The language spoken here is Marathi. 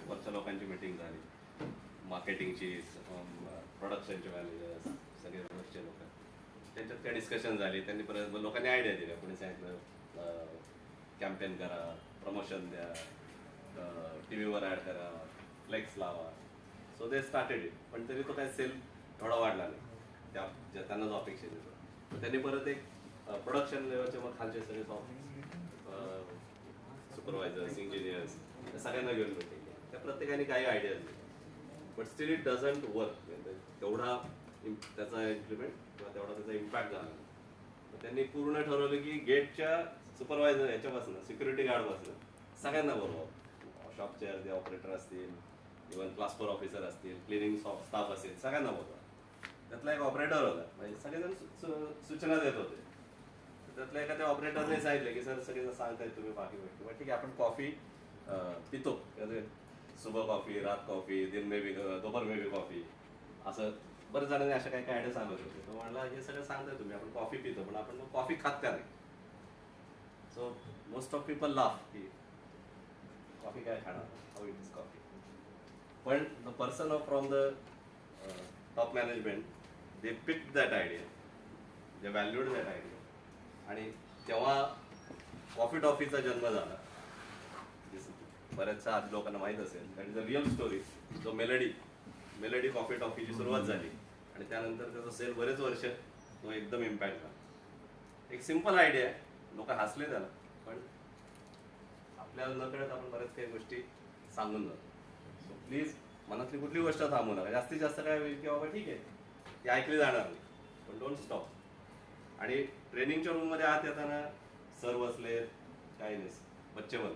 वरच्या लोकांची मीटिंग झाली, मार्केटिंगची, प्रोडक्शनचे मॅनेजर, सगळे वरचे लोक, त्यांच्यात काय डिस्कशन झाली. त्यांनी परत लोकांनी आयडिया दिल्या. कोणी सांगितलं कॅम्पेन करा, प्रमोशन द्या, टी व्हीवर ॲड करा, फ्लेक्स लावा. So they started it. पण तरी तो काय सेल थोडा वाढला नाही त्यांना जो अपेक्षित होतो. तर त्यांनी परत एक प्रोडक्शन लेवलचे मग खालचे सगळे सुपरवायझर्स, इंजिनियर्स सगळ्यांना घेऊन मिळते. त्या प्रत्येकाने काही आयडियाज दिले. But still it doesn't work. तेवढा त्याचा इम्प्लिमेंट किंवा तेवढा त्याचा इम्पॅक्ट झाला. तर त्यांनी पूर्ण ठरवलं की गेटच्या सुपरवायझर याच्यापासून, सिक्युरिटी गार्डपासून सगळ्यांना बोलवा. शॉपचे अर्धे ऑपरेटर असतील, इव्हन क्लास 4 ऑफिसर असतील, क्लिनिंग स्टाफ असेल, सगळ्यांना बोलवा. त्यातला एक ऑपरेटर होता. म्हणजे सगळेजण सूचना देत होते. त्यातल्या एखाद्या ऑपरेटरने सांगितलं की सर सगळेजण सांगतायत तुम्ही बाकी गोष्टी, मग ठीक आहे आपण कॉफी पितो, सुबह कॉफी, रात कॉफी, दिन में भी, दोपहर में भी कॉफी, असं बरेच जणांनी अशा काही आयडिया सांगत होते. तो म्हणला हे सगळं सांगताय तुम्ही, आपण कॉफी पितो पण आपण कॉफी खात का नाही. So most of people laugh की कॉफी काय खाणार, हाऊ इट इज कॉफी. पण the person from the top management they pick that idea, they valued that idea. आणि तेव्हा कॉफी टॉफीचा जन्म झाला. बऱ्याचशा आधी लोकांना माहीत असेल, that is a real story. जो मेलडी कॉफी टॉफीची सुरुवात झाली आणि त्यानंतर त्याचा सेल बरेच वर्ष तो एकदम इम्पॅक्ट झाला. एक सिम्पल आयडिया आहे, लोक हसले त्याला, पण आपल्याला न कळत आपण बऱ्याच काही गोष्टी सांगून जातो. सो प्लीज मनातली कुठली गोष्ट थांबू नका. जास्तीत जास्त काय होईल की बाबा ठीक आहे ती ऐकली जाणार नाही, पण डोंट स्टॉप. आणि ट्रेनिंगच्या रूममध्ये आत येताना सर बसले, काही नाही, बच्चे बन